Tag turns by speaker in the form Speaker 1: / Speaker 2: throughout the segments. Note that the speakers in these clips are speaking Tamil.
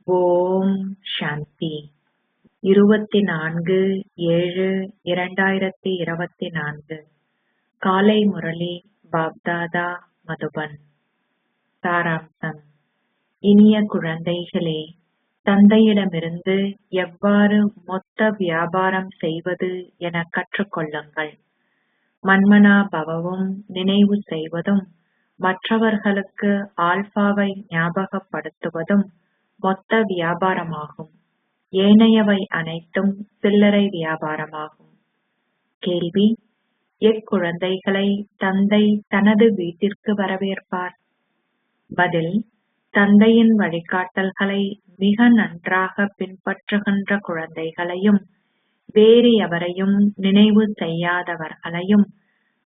Speaker 1: ஓம் சாந்தி 24/7/2024 காலை முரளி பாப்தாதா மதுபன். சாராம்சம். இனிய குழந்தைகளே, தந்தையிடமிருந்து எவ்வாறு மொத்த வியாபாரம் செய்வது என கற்றுக்கொள்ளுங்கள். மன்மனா பவவும் நினைவு செய்வதும் மற்றவர்களுக்கு ஆல்பாவை ஞாபகப்படுத்துவதும் மொத்த வியாபாரமாகும். ஏனையவை அனைத்தும் சில்லறை வியாபாரமாகும். கேள்வி: எக்குழந்தைகளை தந்தை தனது வீட்டிற்கு வரவேற்பார்? பதில்: தந்தையின் வழிகாட்டல்களை மிக நன்றாக பின்பற்றுகின்ற குழந்தைகளையும் வேறு எவரையும் நினைவு செய்யாதவர்களையும்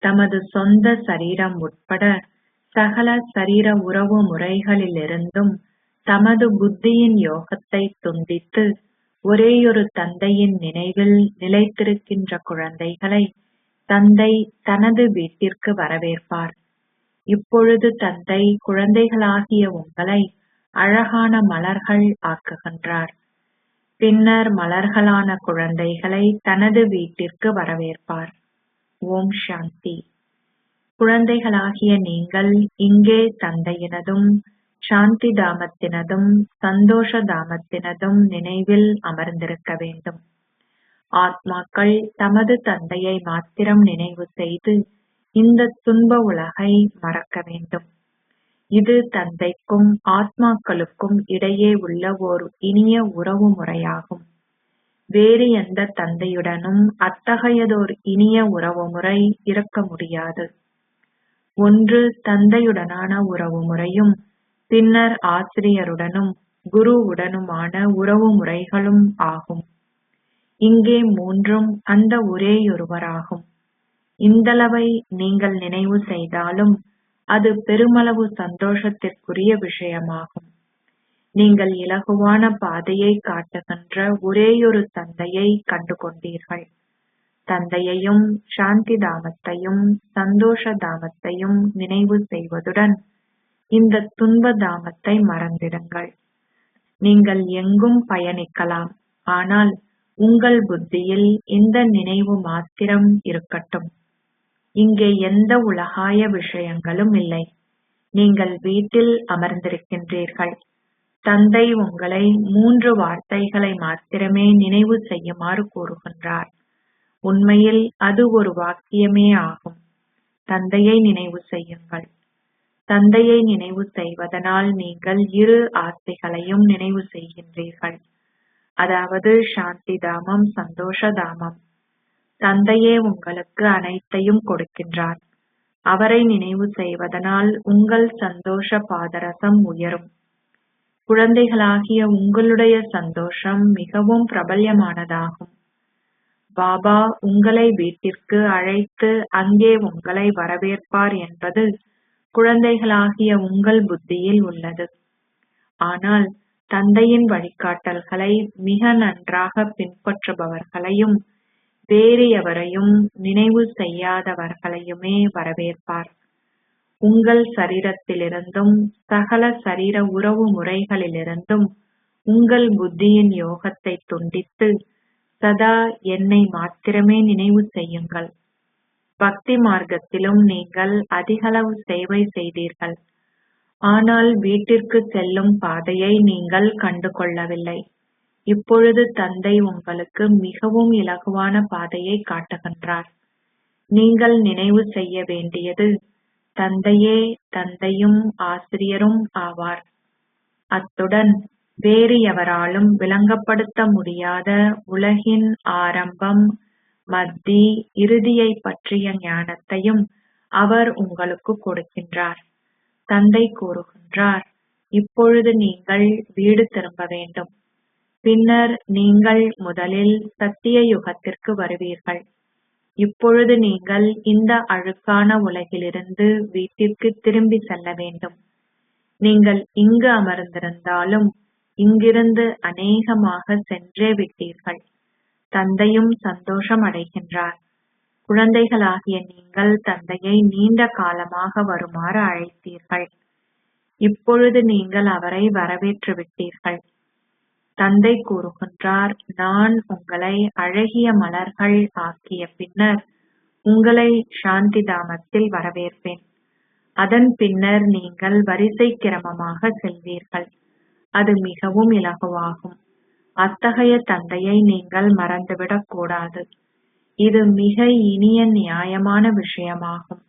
Speaker 1: தமது சொந்த சரீரம் உட்பட சகல சரீர உறவு முறைகளிலிருந்தும் தமது புத்தியின் யோகத்தை துண்டித்து ஒரேயொரு தந்தையின் நினைவில் நிலைத்திருக்கின்ற குழந்தைகளை தந்தை தனது வீட்டிற்கு வரவேற்பார். இப்பொழுது தந்தை குழந்தைகளாகிய உங்களை அழகான மலர்கள் ஆக்குகின்றார். பின்னர் மலர்களான குழந்தைகளை தனது வீட்டிற்கு வரவேற்பார். ஓம் சாந்தி. குழந்தைகளாகிய நீங்கள் இங்கே தந்தையினதும் சாந்தி தாமத்தினதும் சந்தோஷ தாமத்தினதும் நினைவில் அமர்ந்திருக்க வேண்டும். ஆத்மாக்கள் தமது தந்தையை மாத்திரம் நினைவு செய்து இந்த துன்ப உலகை மறக்க வேண்டும். இது தந்தைக்கும் ஆத்மாக்களுக்கும் இடையே உள்ள ஓர் இனிய உறவு முறையாகும். வேறு எந்த தந்தையுடனும் அத்தகையதோர் இனிய உறவு முறை இருக்க முடியாது. ஒன்று தந்தையுடனான உறவு முறையும் பின்னர் ஆசிரியருடனும் குருவுடனுமான உறவு முறைகளும் ஆகும். இங்கே மூன்றும் அந்த ஒரேயொருவராகும். இந்தளவை நீங்கள் நினைவு செய்தாலும் அது பெருமளவு சந்தோஷத்திற்குரிய விஷயமாகும். நீங்கள் இலகுவான பாதையை காட்டுகின்ற ஒரேயொரு தந்தையை கண்டு கொண்டீர்கள். தந்தையையும் சாந்தி தாமத்தையும் சந்தோஷ தாமத்தையும் நினைவு செய்வதுடன் இந்த துன்ப தாமத்தை மறந்திடுங்கள். நீங்கள் எங்கும் பயணிக்கலாம், ஆனால் உங்கள் புத்தியில் இந்த நினைவு மாத்திரம் இருக்கட்டும். இங்கே எந்த உலகாய விஷயங்களும் இல்லை. நீங்கள் வீட்டில் அமர்ந்திருக்கின்றீர்கள். தந்தை உங்களை 3 வார்த்தைகளை மாத்திரமே நினைவு செய்யுமாறு கூறுகின்றார். உண்மையில் அது ஒரு வாக்கியமே ஆகும். தந்தையை நினைவு செய்யுங்கள். தந்தையை நினைவு செய்வதனால் நீங்கள் இரு ஆசைகளையும் நினைவு செய்கின்றீர்கள். அதாவது சாந்தி தாமம், சந்தோஷ தாமம். தந்தையே உங்களுக்கு அனைத்தையும் கொடுக்கின்றார். அவரை நினைவு செய்வதனால் உங்கள் சந்தோஷ பாதரசம் உயரும். குழந்தைகளாகிய உங்களுடைய சந்தோஷம் மிகவும் பிரபல்யமானதாகும். பாபா உங்களை வீட்டிற்கு அழைத்து அங்கே உங்களை வரவேற்பார் என்பது குழந்தைகளாகிய உங்கள் புத்தியில் உள்ளது. ஆனால் தந்தையின் வழிகாட்டல்களை மிக நன்றாக பின்பற்றுபவர்களையும் வேறு எவரையும் நினைவு செய்யாதவர்களையுமே வரவேற்பார். உங்கள் சரீரத்திலிருந்தும் சகல சரீர உறவு முறைகளிலிருந்தும் உங்கள் புத்தியின் யோகத்தை துண்டித்து சதா என்னை மாத்திரமே நினைவு செய்யுங்கள். பக்தி மார்க்கத்திலும் நீங்கள் அதிகளவு சேவை செய்தீர்கள். ஆனால் வீட்டிற்கு செல்லும் பாதையை நீங்கள் கண்டு கொள்ளவில்லை. இப்பொழுது தந்தை உங்களுக்கு மிகவும் இலகுவான பாதையை காட்டுகின்றார். நீங்கள் நினைவு செய்ய வேண்டியது தந்தையே தந்தையும் ஆசிரியரும் ஆவார். அத்துடன் வேறு எவராலும் விளங்கப்படுத்த முடியாத உலகின் ஆரம்பம், மத்தி, இறுதியை பற்றிய ஞானத்தையும் அவர் உங்களுக்கு கொடுக்கின்றார். தந்தை கூறுகின்றார், இப்பொழுது நீங்கள் வீடு திரும்ப வேண்டும். பின்னர் நீங்கள் முதலில் சத்திய யுகத்திற்கு வருவீர்கள். இப்பொழுது நீங்கள் இந்த அழுக்கான உலகிலிருந்து வீட்டிற்கு திரும்பி செல்ல வேண்டும். நீங்கள் இங்கு அமர்ந்திருந்தாலும் இங்கிருந்து அநேகமாக சென்றே விட்டீர்கள். தந்தையும் சந்தோஷம் அடைகின்றார். குழந்தைகளாகிய நீங்கள் தந்தையை நீண்ட காலமாக வருமாறு அழைத்தீர்கள். இப்பொழுது நீங்கள் அவரை வரவேற்று விட்டீர்கள். தந்தை கூறுகின்றார், நான் உங்களை அழகிய மலர்கள் ஆக்கிய பின்னர் உங்களை சாந்தி தாமத்தில் வரவேற்பேன். அதன் பின்னர் நீங்கள் வரிசை கிரமமாக செல்வீர்கள். அது மிகவும் இலகுவாகும். அத்தகைய தந்தையை நீங்கள் மறந்துவிடக் கூடாது. இது மிக இனிய நியாயமான விஷயமாகும்.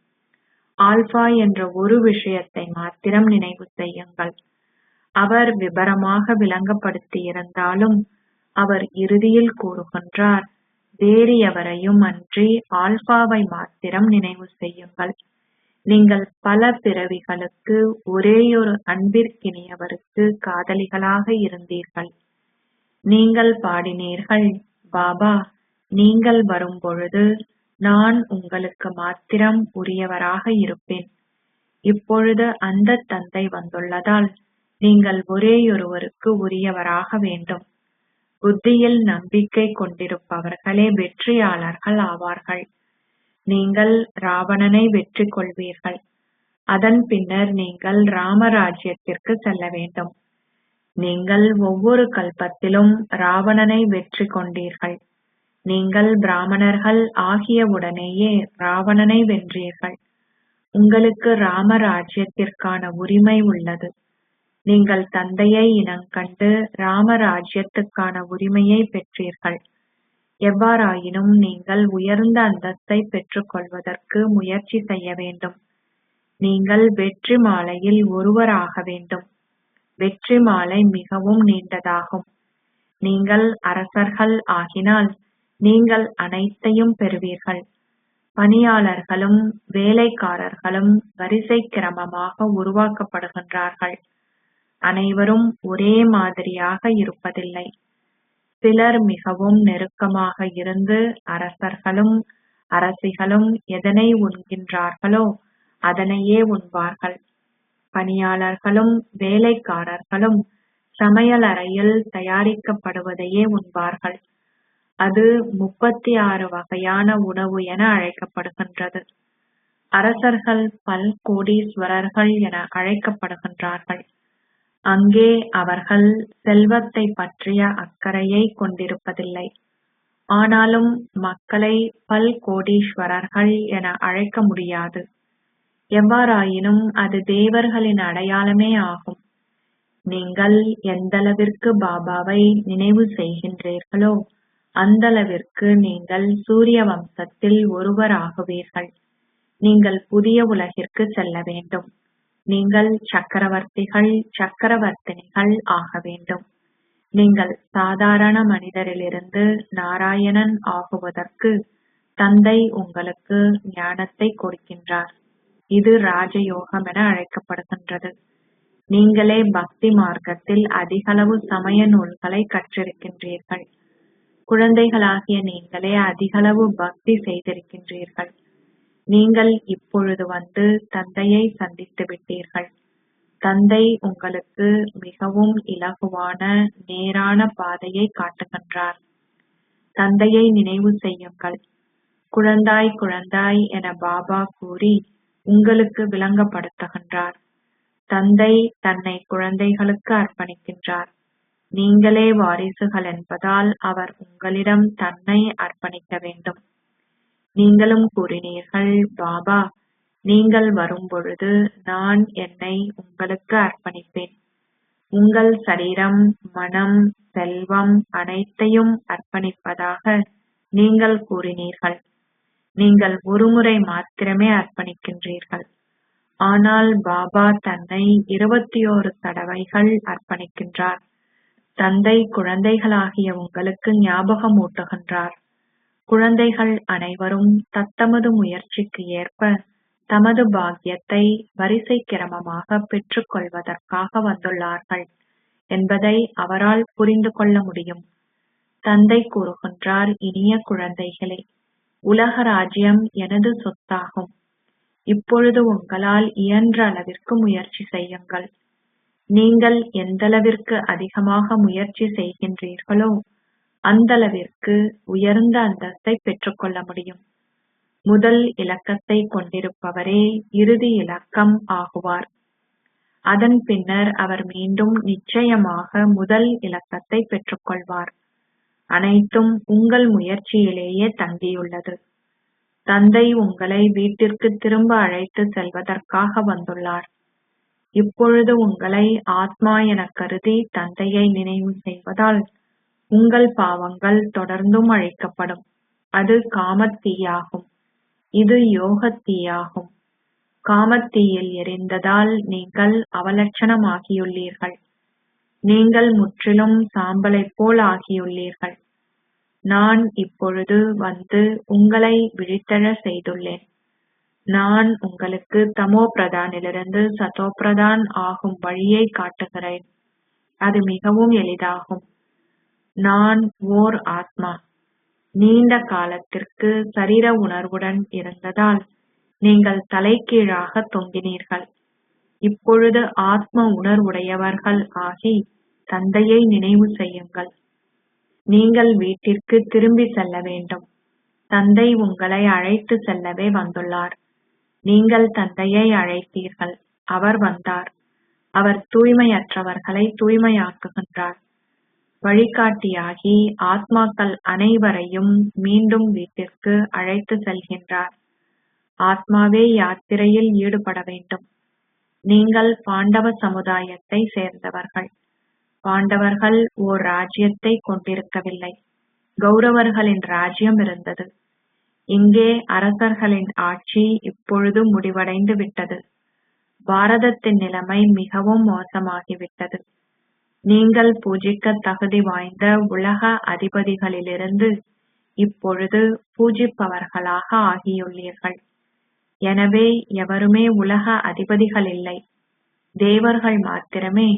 Speaker 1: ஆல்பா என்ற ஒரு விஷயத்தை மாத்திரம் நினைவு செய்யுங்கள். அவர் விபரமாக விளங்கப்படுத்தியிருந்தாலும் அவர் இறுதியில் கூறுகின்றார், வேறு எவரையும் அன்றி ஆல்பாவை மாத்திரம் நினைவு செய்யுங்கள். நீங்கள் பல பிறவிகளுக்கு ஒரேயொரு அன்பிற்கினியவருக்கு காதலிகளாக இருந்தீர்கள். நீங்கள் பாடினீர்கள், பாபா, நீங்கள் வரும்பொழுது நான் உங்களுக்கு மாத்திரம் உரியவராக இருப்பேன். இப்பொழுது அந்த தந்தை வந்துள்ளதால் நீங்கள் ஒரேயொருவருக்கு உரியவராக வேண்டும். புத்தியில் நம்பிக்கை கொண்டிருப்பவர்களே வெற்றியாளர்கள் ஆவார்கள். நீங்கள் ராவணனை வெற்றி கொள்வீர்கள். அதன் பின்னர் நீங்கள் ராமராஜ்யத்திற்கு செல்ல வேண்டும். நீங்கள் ஒவ்வொரு கல்பத்திலும் ராவணனை வெற்றி கொண்டீர்கள். நீங்கள் பிராமணர்கள் ஆகியவுடனேயே ராவணனை வென்றீர்கள். உங்களுக்கு ராமராஜ்யத்திற்கான உரிமை உள்ளது. நீங்கள் தந்தையை இனங்கண்டு ராமராஜ்யத்துக்கான உரிமையை பெற்றீர்கள். எவ்வாறாயினும் நீங்கள் உயர்ந்த அந்தஸ்தை பெற்றுக் கொள்வதற்கு முயற்சி செய்ய வேண்டும். நீங்கள் வெற்றி மாலையில் ஒருவராக வேண்டும். வெற்றி மாலை மிகவும் நீண்டதாகும். நீங்கள் அரசர்கள் ஆகினால் நீங்கள் அனைத்தையும் பெறுவீர்கள். பணியாளர்களும் வேலைக்காரர்களும் வரிசை கிரமமாக உருவாக்கப்படுகின்றார்கள். அனைவரும் ஒரே மாதிரியாக இருப்பதில்லை. சிலர் மிகவும் நெருக்கமாக இருந்து அரசர்களும் அரசிகளும் எதனை உண்கின்றார்களோ அதனையே உண்பார்கள். பணியாளர்களும் வேலைக்காரர்களும் சமையலறையில் தயாரிக்கப்படுவதையே உண்பார்கள். அது 36 வகையான உணவு என அழைக்கப்படுகின்றது. அரசர்கள் பல்கோடீஸ்வரர்கள் என அழைக்கப்படுகின்றார்கள். அங்கே அவர்கள் செல்வத்தை பற்றிய அக்கறையை கொண்டிருப்பதில்லை. ஆனாலும் மக்களை பல்கோடீஸ்வரர்கள் என அழைக்க முடியாது. எவ்வாறாயினும் அது தேவர்களின் அடையாளமே ஆகும். நீங்கள் எந்தளவிற்கு பாபாவை நினைவு செய்கின்றீர்களோ அந்தளவிற்கு நீங்கள் சூரிய வம்சத்தில் ஒருவராகுவீர்கள். நீங்கள் புதிய உலகிற்கு செல்ல வேண்டும். நீங்கள் சக்கரவர்த்திகள் சக்கரவர்த்தினிகள் ஆக வேண்டும். நீங்கள் சாதாரண மனிதரிலிருந்து நாராயணன் ஆகுவதற்கு தந்தை உங்களுக்கு ஞானத்தை கொடுக்கின்றார். இது ராஜயோகம் என அழைக்கப்படுகின்றது. நீங்களே பக்தி மார்க்கத்தில் அதிகளவு சமய நூல்களை கற்றிருக்கின்றீர்கள். குழந்தைகளாகிய நீங்களே அதிகளவு பக்தி செய்திருக்கின்றீர்கள். நீங்கள் இப்பொழுது வந்து தந்தையை சந்தித்து விட்டீர்கள். தந்தை உங்களுக்கு மிகவும் இலகுவான நேரான பாதையை காட்டுகின்றார். தந்தையை நினைவு செய்யுங்கள். குழந்தாய் குழந்தாய் என பாபா கூறி உங்களுக்கு விளங்கப்படுத்துகின்றார். தந்தை தன்னை குழந்தைகளுக்கு அர்ப்பணிக்கின்றார். நீங்களே வாரிசுகள் என்பதால் அவர் உங்களிடம் தன்னை அர்ப்பணிக்க வேண்டும். நீங்களும் கூறினீர்கள், பாபா, நீங்கள் வரும்பொழுது நான் என்னை உங்களுக்கு அர்ப்பணிப்பேன். உங்கள் சரீரம், மனம், செல்வம் அனைத்தையும் அர்ப்பணிப்பதாக நீங்கள் கூறினீர்கள். நீங்கள் ஒருமுறை மாத்திரமே அர்ப்பணிக்கின்றீர்கள். ஆனால் பாபா தன்னை 21 தடவைகள் அர்ப்பணிக்கின்றார். தந்தை குழந்தைகளாகிய உங்களுக்கு ஞாபகமூட்டுகின்றார். குழந்தைகள் அனைவரும் தத்தமது முயற்சிக்கு ஏற்ப தமது பாக்கியத்தை வரிசை கிரமமாக பெற்றுக் கொள்வதற்காக வந்துள்ளார்கள் என்பதை அவரால் புரிந்து கொள்ள முடியும். தந்தை கூறுகின்றார், இனிய குழந்தைகளே, உலக ராஜ்யம் எனது சொத்தாகும். இப்பொழுது உங்களால் இயன்ற அளவிற்கு முயற்சி செய்யுங்கள். நீங்கள் எந்தளவிற்கு அதிகமாக முயற்சி செய்கின்றீர்களோ அந்தளவிற்கு உயர்ந்த அந்தஸ்தை பெற்றுக்கொள்ள முடியும். முதல் இலக்கத்தை கொண்டிருப்பவரே இறுதி இலக்கம் ஆகுவார். அதன் பின்னர் அவர் மீண்டும் நிச்சயமாக முதல் இலக்கத்தை பெற்றுக்கொள்வார். அனைத்தும் உங்கள் முயற்சியிலேயே தங்கியுள்ளது. தந்தை உங்களை வீட்டிற்கு திரும்ப அழைத்து செல்வதற்காக வந்துள்ளார். இப்பொழுது உங்களை ஆத்மா எனக் கருதி தந்தையை நினைவு செய்வதால் உங்கள் பாவங்கள் தொடர்ந்தும் அழிக்கப்படும். அது காமத்தீயாகும். இது யோகத்தீயாகும். காமத்தீயில் எரிந்ததால் நீங்கள் அவலட்சணமாகியுள்ளீர்கள். நீங்கள் முற்றிலும் சாம்பலைப் போல் ஆகியுள்ளீர்கள். நான் இப்பொழுது வந்து உங்களை விழித்தெழச் செய்துள்ளேன். நான் உங்களுக்கு தமோ பிரதானிலிருந்து சதோ பிரதான் ஆகும் வழியை காட்டுகிறேன். அது மிகவும் எளிதாகும். நான் ஓர் ஆத்மா. நீண்ட காலத்திற்கு சரீர உணர்வுடன் இருந்ததால் நீங்கள் தலைகீழாக தொங்கினீர்கள். இப்பொழுது ஆத்ம உணர்வுடையவர்கள் ஆகி தந்தையை நினைவு செய்யுங்கள். நீங்கள் வீட்டிற்கு திரும்பி செல்ல வேண்டும். தந்தை உங்களை அழைத்து செல்லவே வந்துள்ளார். நீங்கள் தந்தையை அழைத்தீர்கள். அவர் வந்தார். அவர் தூய்மையற்றவர்களை தூய்மையாக்குகின்றார். வழிகாட்டியாகி ஆத்மாக்கள் அனைவரையும் மீண்டும் வீட்டிற்கு அழைத்து செல்கின்றார். ஆத்மாவே யாத்திரையில் ஈடுபட வேண்டும். நீங்கள் பாண்டவ சமுதாயத்தை சேர்ந்தவர்கள். பாண்டவர்கள் ஓர் ராஜ்யத்தை கொண்டிருக்கவில்லை. கௌரவர்களின் ராஜ்யம் இருந்தது. இங்கே அரசர்களின் ஆட்சி இப்பொழுது முடிவடைந்து விட்டது. பாரதத்தின் நிலைமை மிகவும் மோசமாகிவிட்டது. நீங்கள் பூஜிக்க தகுதி வாய்ந்த உலக அதிபதிகளிலிருந்து இப்பொழுது பூஜிப்பவர்களாக ஆகியுள்ளீர்கள். எனவே எவருமே உலக அதிபதிகள் இல்லை. தேவர்கள் மாத்திரமே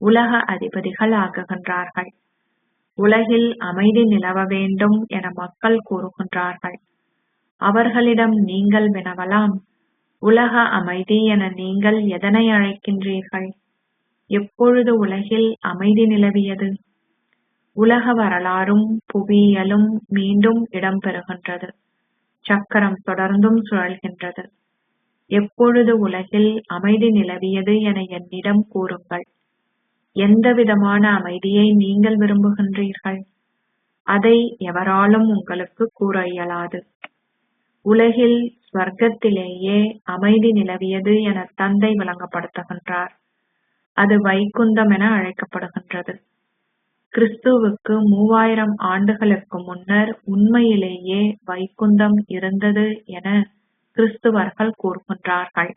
Speaker 1: உலக அதிபதிகள் ஆகுகின்றார்கள். உலகில் அமைதி நிலவ வேண்டும் என மக்கள் கூறுகின்றார்கள். அவர்களிடம் நீங்கள் வினவலாம், உலக அமைதி என நீங்கள் எதனை அழைக்கின்றீர்கள்? எப்பொழுது உலகில் அமைதி நிலவியது? உலக வரலாறும் புவியியலும் மீண்டும் இடம்பெறுகின்றது. சக்கரம் தொடர்ந்தும் சுழல்கின்றது. எப்பொழுது உலகில் அமைதி நிலவியது என என்னிடம் கூறுங்கள். எந்தவிதமான அமைதியை நீங்கள் விரும்புகின்றீர்கள்? அதை எவராலும் உங்களுக்கு கூற இயலாது. உலகில் ஸ்வர்க்கத்திலேயே அமைதி நிலவியது என தந்தை விளங்கப்படுத்துகின்றார். அது வைகுந்தம் என அழைக்கப்படுகின்றது. கிறிஸ்துவுக்கு 3000 ஆண்டுகளுக்கு முன்னர் உண்மையிலேயே வைகுந்தம் இருந்தது என கிறிஸ்துவர்கள் கூறுகின்றார்கள்.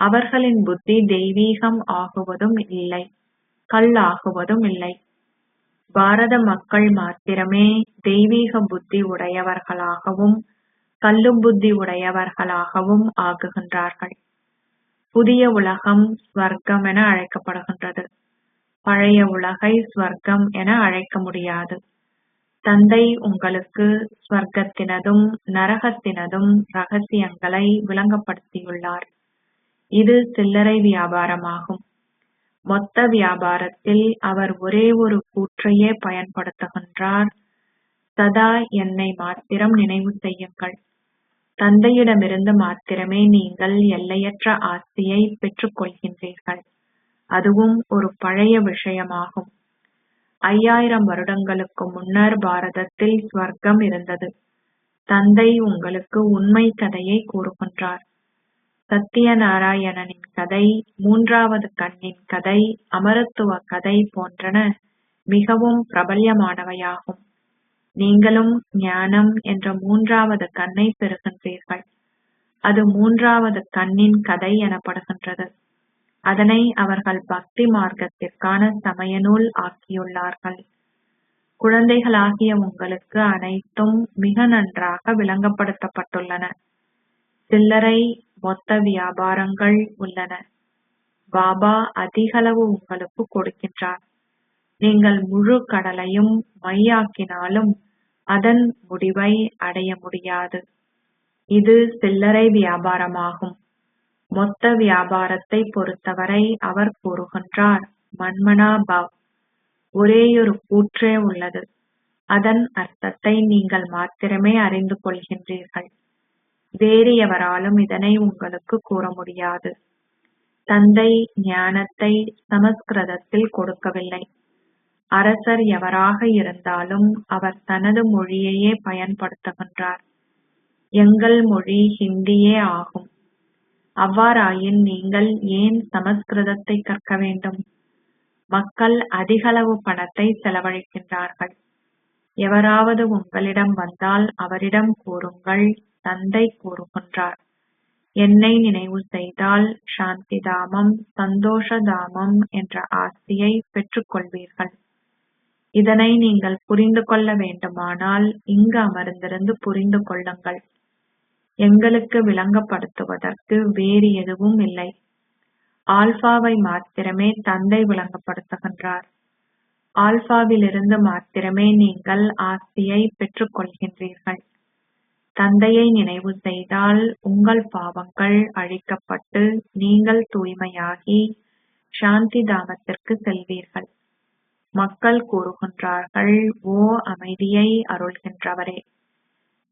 Speaker 1: அவர்களின் புத்தி தெய்வீகம் ஆகுவதும் இல்லை, கல்லாகுவதும் இல்லை. பாரத மக்கள் மாத்திரமே தெய்வீக புத்தி உடையவர்களாகவும் கல்லும் புத்தி உடையவர்களாகவும் ஆகுகின்றார்கள். புதிய உலகம் ஸ்வர்க்கம் என அழைக்கப்படுகின்றது. பழைய உலகை ஸ்வர்க்கம் என அழைக்க முடியாது. தந்தை உங்களுக்கு ஸ்வர்க்கத்தினதும் நரகத்தினதும் ரகசியங்களை விளங்கப்படுத்தியுள்ளார். இது சில்லறை வியாபாரமாகும். மொத்த வியாபாரத்தில் அவர் ஒரே ஒரு கூற்றையே பயன்படுத்துகின்றார். சதா என்னை மாத்திரம் நினைவு செய்யுங்கள். தந்தையிடமிருந்து மாத்திரமே நீங்கள் எல்லையற்ற ஆஸ்தியை பெற்றுக் கொள்கின்றீர்கள். அதுவும் ஒரு பழைய விஷயமாகும். 5000 வருடங்களுக்கு முன்னர் பாரதத்தில் ஸ்வர்க்கம் இருந்தது. தந்தை உங்களுக்கு உண்மை கதையை கூறுகின்றார். சத்தியநாராயணனின் கதை, 3வது கண்ணின் கதை, அமரத்துவ கதை போன்றன மிகவும் பிரபல்யமானவையாகும். நீங்களும் ஞானம் என்ற 3வது கண்ணை பெறுகின்றீர்கள். அது 3வது கண்ணின் கதை எனப்படுகின்றது. அதனை அவர்கள் பக்தி மார்க்கத்திற்கான சமய நூல் ஆக்கியுள்ளார்கள். குழந்தைகளாகிய உங்களுக்கு அனைத்தும் மிக நன்றாக விளங்கப்படுத்தப்பட்டுள்ளன. சில்லறை மொத்த வியாபாரங்கள் உள்ளன. பாபா அதிகளவு உங்களுக்கு கொடுக்கின்றார். நீங்கள் முழு கடலையும் மையாக்கினாலும் அதன் முடிவை அடைய முடியாது. இது சில்லறை வியாபாரமாகும். மொத்த வியாபாரத்தை பொறுத்தவரை அவர் கூறுகின்றார், மன்மனா பவ். ஒரேயொரு கூற்றே உள்ளது. அதன் அர்த்தத்தை நீங்கள் மாத்திரமே அறிந்து கொள்கின்றீர்கள். வேறு எவராலும் இதனை உங்களுக்கு கூற முடியாது. தந்தை ஞானத்தை சமஸ்கிருதத்தில் கொடுக்கவில்லை. அரசர் எவராக இருந்தாலும் அவர் தனது மொழியையே பயன்படுத்துகின்றார். எங்கள் மொழி ஹிந்தியே ஆகும். அவ்வாறாயின் நீங்கள் ஏன் சமஸ்கிருதத்தை கற்க வேண்டும்? மக்கள் அதிகளவு பணத்தை செலவழிக்கின்றார்கள். எவராவது உங்களிடம் வந்தால் அவரிடம் கூறுங்கள், தந்தை கூறுகின்றார், என்னை நினைவு செய்தால் சாந்திதாமம், சந்தோஷதாமம் என்ற ஆஸ்தியை பெற்றுக் கொள்வீர்கள். இதனை நீங்கள் புரிந்து கொள்ள வேண்டுமானால் இங்கு அமர்ந்திருந்து புரிந்து கொள்ளுங்கள். எங்களுக்கு விளங்கப்படுத்துவதற்கு வேறு எதுவும் இல்லை. ஆல்பாவை மாத்திரமே தந்தை விளங்கப்படுத்துகின்றார். ஆல்பாவிலிருந்து மாத்திரமே நீங்கள் ஆஸ்தியை பெற்றுக் கொள்கின்றீர்கள். தந்தையை நினைவு செய்தால் உங்கள் பாவங்கள் அழிக்கப்பட்டு நீங்கள் தூய்மையாகி சாந்தி தாமத்திற்கு செல்வீர்கள். மக்கள் கூறுகின்றார்கள், ஓ அமைதியை அருள்கின்றவரே,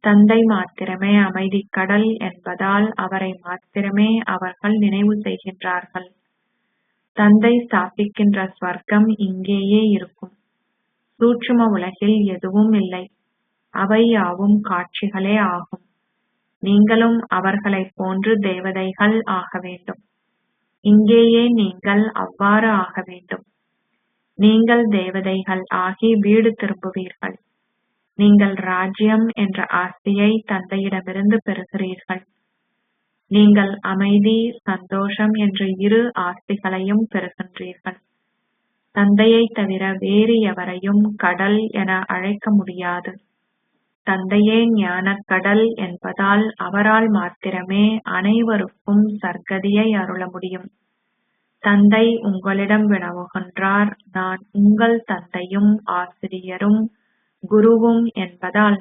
Speaker 1: தந்தை மாத்திரமே அமைதி கடல் என்பதால் அவரை மாத்திரமே அவர்கள் நினைவு செய்கின்றார்கள். தந்தை ஸ்தாபிக்கின்ற ஸ்வர்க்கம் இங்கேயே இருக்கும். சூட்சும உலகில் எதுவும் இல்லை. அவை யாவும் காட்சிகளே ஆகும். நீங்களும் அவர்களைப் போன்று தேவதைகள் ஆக வேண்டும். இங்கேயே நீங்கள் அவ்வாறு ஆக வேண்டும். நீங்கள் தேவதைகள் ஆகி வீடு திரும்புவீர்கள். நீங்கள் ராஜ்யம் என்ற ஆஸ்தியை தந்தையிடமிருந்து பெறுகிறீர்கள். நீங்கள் அமைதி, சந்தோஷம் என்ற இரு ஆஸ்திகளையும் பெறுகின்றீர்கள். தந்தையை தவிர வேறு எவரையும் கடல் என அழைக்க முடியாது. தந்தையே ஞானக் கடல் என்பதால் அவரால் மாத்திரமே அனைவருக்கும் சர்க்கதியை அருள முடியும். தந்தை உங்களிடம் வினவுகின்றார், நான் உங்கள் தந்தையும் ஆசிரியரும் குருவும் என்பதால்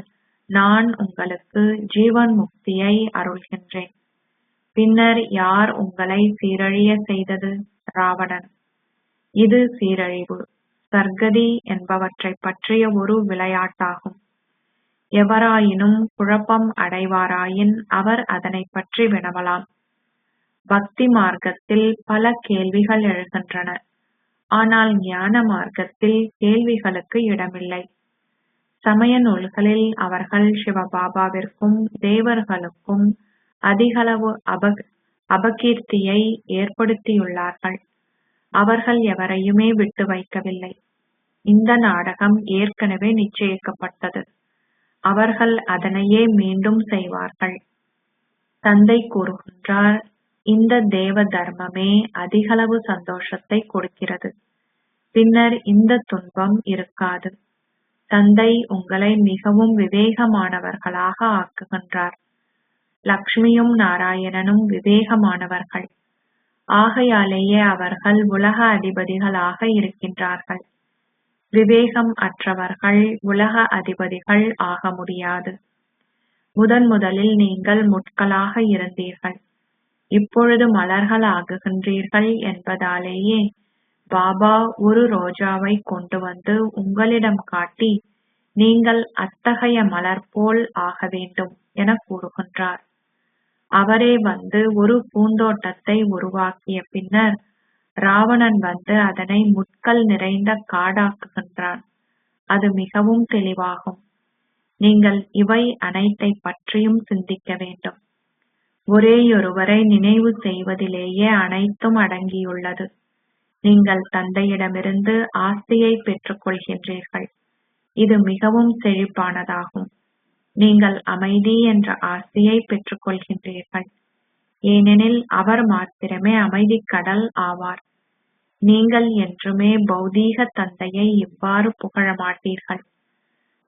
Speaker 1: நான் உங்களுக்கு ஜீவன் முக்தியை அருள்கின்றேன். பின்னர் யார் உங்களை சீரழிய செய்தது? ராவணன். இது சீரழிவு, சர்க்கதி என்பவற்றைப் பற்றிய ஒரு விளையாட்டாகும். எவராயினும் குழப்பம் அடைவாராயின் அவர் அதனைப் பற்றி வினவலாம். பக்தி மார்க்கத்தில் பல கேள்விகள் எழுகின்றன. ஆனால் ஞான மார்க்கத்தில் கேள்விகளுக்கு இடமில்லை. சமய நூல்களில் அவர்கள் சிவபாபாவிற்கும் தேவர்களுக்கும் அதிகளவு அபகீர்த்தியை ஏற்படுத்தியுள்ளார்கள். அவர்கள் எவரையுமே விட்டு வைக்கவில்லை. இந்த நாடகம் ஏற்கனவே நிச்சயிக்கப்பட்டது. அவர்கள் அதனையே மீண்டும் செய்வார்கள். தந்தை கூறுகின்றார், இந்த தேவ தர்மமே அதிகளவு சந்தோஷத்தை கொடுக்கிறது. பின்னர் இந்த துன்பம் இருக்காது. தந்தை உங்களை மிகவும் விவேகமானவர்களாக ஆக்குகின்றார். லக்ஷ்மியும் நாராயணனும் விவேகமானவர்கள். ஆகையாலேயே அவர்கள் உலக அதிபதிகளாக இருக்கின்றார்கள். விவேகம் அற்றவர்கள் உலக அதிபதிகள் ஆக முடியாது. முதலில் நீங்கள் முட்களாக இருந்தீர்கள். இப்பொழுது மலர்கள் ஆகுகின்றீர்கள் என்பதாலேயே பாபா ஒரு ரோஜாவை கொண்டு வந்து உங்களிடம் காட்டி, நீங்கள் அத்தகைய மலர் போல் ஆக வேண்டும் என கூறுகின்றார். அவரே வந்து ஒரு பூந்தோட்டத்தை உருவாக்கிய பின்னர் ராவணன் வந்து அதனை முட்கள் நிறைந்த காடாக்குகின்றான். அது மிகவும் தெளிவாகும். நீங்கள் இவை அனைத்தை பற்றியும் சிந்திக்க வேண்டும். ஒரேயொருவரை நினைவு செய்வதிலேயே அனைத்தும் அடங்கியுள்ளது. நீங்கள் தந்தையிடமிருந்து ஆஸ்தியை பெற்றுக் கொள்கின்றீர்கள். இது மிகவும் செழிப்பானதாகும். நீங்கள் அமைதி என்ற ஆஸ்தியை பெற்றுக் கொள்கின்றீர்கள். ஏனெனில் அவர் மாத்திரமே அமைதி கடல் ஆவார். நீங்கள் என்றுமே பௌதீக தந்தையை இவ்வாறு புகழ மாட்டீர்கள்.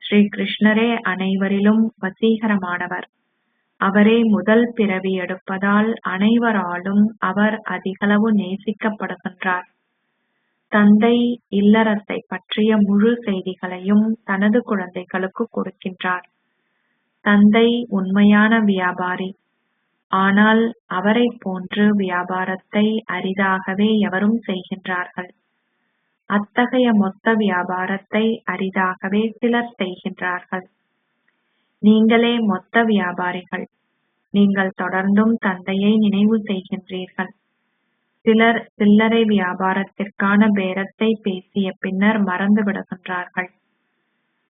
Speaker 1: ஸ்ரீ கிருஷ்ணரே அனைவரிலும் வசீகரமானவர். அவரே முதல் பிறவி எடுப்பதால் அனைவராலும் அவர் அதிகளவு நேசிக்கப்படுகின்றார். தந்தை இல்லறத்தை பற்றிய முழு செய்திகளையும் தனது குழந்தைகளுக்கு கொடுக்கின்றார். தந்தை உண்மையான வியாபாரி. ஆனால் அவரை போன்று வியாபாரத்தை அரிதாகவே எவரும் செய்கின்றார்கள். அத்தகைய மொத்த வியாபாரத்தை அரிதாகவே சிலர் செய்கின்றார்கள். நீங்களே மொத்த வியாபாரிகள். நீங்கள் தொடர்ந்தும் தந்தையை நினைவு செய்கின்றீர்கள். சிலர் சில்லறை வியாபாரத்திற்கான பேரத்தை பேசிய பின்னர் மறந்து விடுகின்றார்கள்.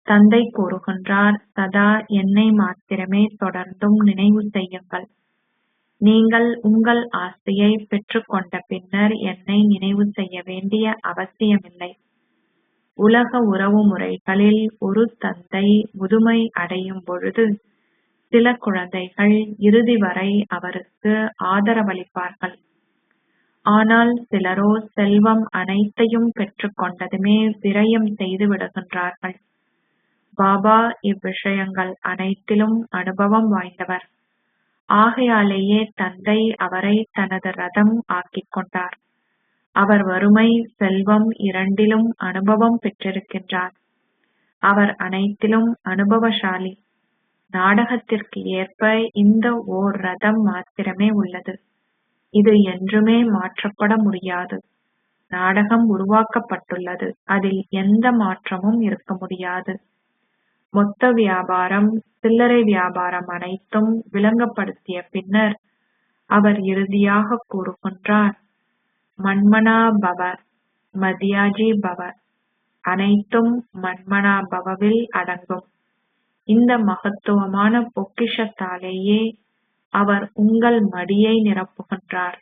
Speaker 1: தந்தை கூறுகின்றார், சதா என்னை மாத்திரமே தொடர்ந்தும் நினைவு செய்யுங்கள். நீங்கள் உங்கள் ஆஸ்தியை பெற்றுக்கொண்ட பின்னர் என்னை நினைவு செய்ய வேண்டிய அவசியமில்லை. உலக உறவு முறைகளில் ஒரு தந்தை முதுமை அடையும் பொழுது சில குழந்தைகள் இறுதி வரை அவருக்கு ஆதரவளிப்பார்கள். ஆனால் சிலரோ செல்வம் அனைத்தையும் பெற்றுக்கொண்டதுமே விரயம் செய்து விடுகின்றார்கள். பாபா இவ்விஷயங்கள் அனைத்திலும் அனுபவம் வாய்ந்தவர். ஆகையாலேயே தந்தை அவரை தனது ரதம் ஆக்கிக் கொண்டார். அவர் வறுமை செல்வம் இரண்டிலும் அனுபவம் பெற்றிருக்கின்றார். அவர் அனைத்திலும் அனுபவசாலி. நாடகத்திற்கு ஏற்ப இந்த ஓர் ரதம் மாத்திரமே உள்ளது. இது என்றுமே மாற்றப்பட முடியாது. நாடகம் உருவாக்கப்பட்டுள்ளது. அதில் எந்த மாற்றமும் இருக்க முடியாது. மொத்த வியாபாரம் சில்லறை வியாபாரம் அனைத்தும் விளங்கப்படுத்திய பின்னர் அவர் இறுதியாக கூறுகின்றார், மன்மனா பவ மதியாஜி பவ. அனைத்தும் மன்மனா பவவில் அடங்கும். இந்த மகத்துவமான பொக்கிஷத்தாலேயே அவர் உங்கள் மடியை நிரப்புகின்றார்.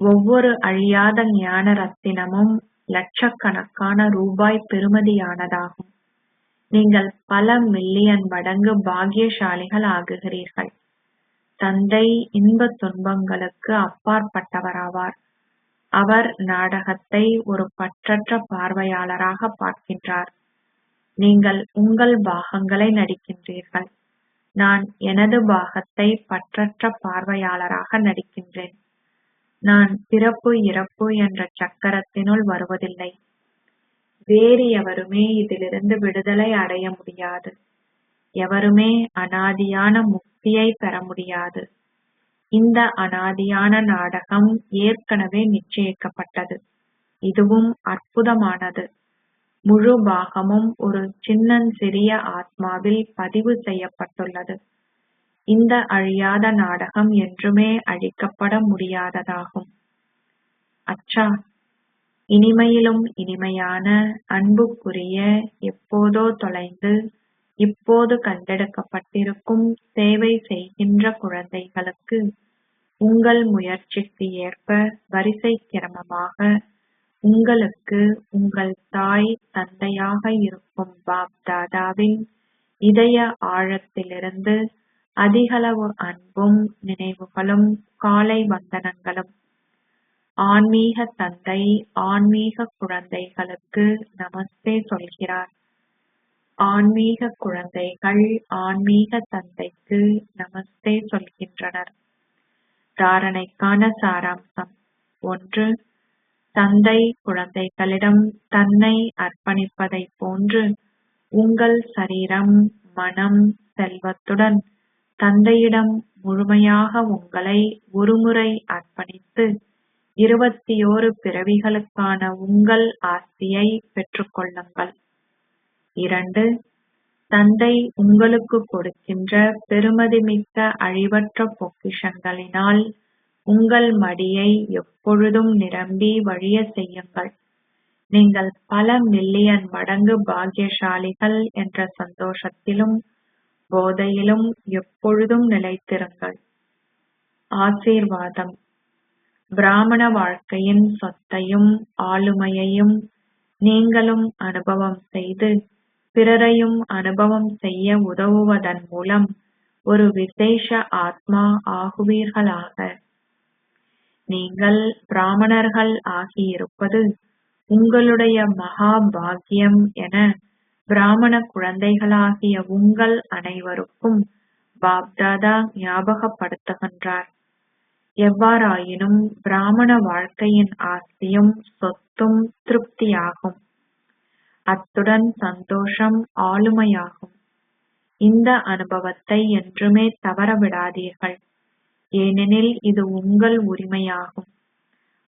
Speaker 1: ஒவ்வொரு அழியாத ஞான ரத்தினமும் லட்சக்கணக்கான ரூபாய் பெறுமதியானதாகும். நீங்கள் பல மில்லியன் மடங்கு பாக்கியசாலிகள் ஆகுகிறீர்கள். தந்தை இன்ப துன்பங்களுக்கு அப்பாற்பட்டவராவார். அவர் நாடகத்தை ஒரு பற்றற்ற பார்வையாளராக பார்க்கின்றார். நீங்கள் உங்கள் பாகங்களை நடிக்கின்றீர்கள். நான் எனது பாகத்தை பற்றற்ற பார்வையாளராக நடிக்கின்றேன். நான் பிறப்பு இறப்பு என்ற சக்கரத்தினுள் வருவதில்லை. வேறு எவருமே இதிலிருந்து விடுதலை அடைய முடியாது. எவருமே அனாதியான முக்தியை பெற முடியாது. இந்த அனாதியான நாடகம் ஏற்கனவே நிச்சயிக்கப்பட்டது. இதுவும் அற்புதமானது. முழு பாகமும் ஒரு சின்னஞ்சிறிய ஆத்மாவில் பதிவு செய்யப்பட்டுள்ளது. இந்த அழியாத நாடகம் என்றுமே அழிக்கப்பட முடியாததாகும். அச்சா, இனிமையிலும் இனிமையான அன்புக்குரிய, எப்போதோ தொலைந்து இப்போது கண்டெடுக்கப்பட்டிருக்கும் சேவை செய்கின்ற குழந்தைகளுக்கு உங்கள் முயற்சிக்கு ஏற்ப வரிசை கிரமமாக உங்களுக்கு உங்கள் தாய் தந்தையாக இருக்கும் பாப் தாதாவின் இதய ஆழத்திலிருந்து அதிகளவு அன்பும் நினைவுகளும் காலை வந்தனங்களும். ஆன்மீக தந்தை ஆன்மீக குழந்தைகளுக்கு நமஸ்தே சொல்கிறார். ஆன்மீக குழந்தைகள் ஆன்மீக தந்தைக்கு நமஸ்தே சொல்கின்றனர். தாரணைக்கான சாராம்சம். 1. தந்தை குழந்தைகளிடம் தன்னை அர்ப்பணிப்பதைப் போன்று உங்கள் சரீரம் மனம் செல்வத்துடன் தந்தையிடம் முழுமையாக உங்களை ஒருமுறை அர்ப்பணித்து 21 பிறவிகளுக்கான உங்கள் ஆஸ்தியை பெற்றுக்கொள்ளுங்கள். 2. தந்தை உங்களுக்கு கொடுக்கின்ற பெறுமதிமிக்க அழிவற்ற பொக்கிஷங்களினால் உங்கள் மடியை எப்பொழுதும் நிரம்பி வழிய செய்யுங்கள். நீங்கள் பல மில்லியன் மடங்கு பாக்கியசாலிகள் என்ற சந்தோஷத்திலும் போதையிலும் எப்பொழுதும் நிலைத்திருங்கள். ஆசீர்வாதம். பிராமண வாழ்க்கையின் சொத்தையும் ஆளுமையையும் நீங்களும் அனுபவம் செய்து பிறரையும் அனுபவம் செய்ய உதவுவதன் மூலம் ஒரு விசேஷ ஆத்மா ஆகுவீர்களாக. நீங்கள் பிராமணர்கள் ஆகியிருப்பது உங்களுடைய மகா பாக்கியம் என பிராமண குழந்தைகளாகிய உங்கள் அனைவருக்கும் பாப்தாதா ஞாபகப்படுத்துகின்றார். எவ்வாறாயினும் பிராமண வாழ்க்கையின் ஆஸ்தியும் சொத்தும் திருப்தியாகும். அத்துடன் சந்தோஷம் ஆளுமையாகும். இந்த அனுபவத்தை என்றுமே தவறவிடாதீர்கள். ஏனெனில் இது உங்கள் உரிமையாகும்.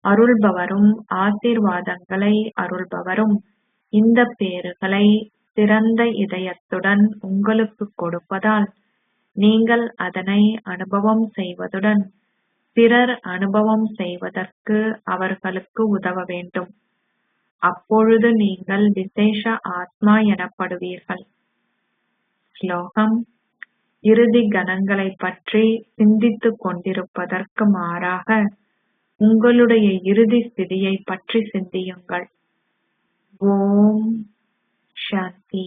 Speaker 1: அருள்பவரும் ஆசீர்வாதங்களை அருள்பவரும் இந்த பேறுகளை சிறந்த இதயத்துடன் உங்களுக்கு கொடுப்பதால் நீங்கள் அதனை அனுபவம் செய்வதுடன் பிறர் அனுபவம் செய்வதற்கு அவர்களுக்கு உதவ வேண்டும். அப்பொழுது நீங்கள் விசேஷ ஆத்மா எனப்படுவீர்கள். ஸ்லோகம்: இறுதி கணங்களைப் பற்றி சிந்தித்துக் கொண்டிருப்பதற்கு மாறாக உங்களுடைய இறுதி ஸ்திதியைப் பற்றி சிந்தியுங்கள். ஓம் சாந்தி.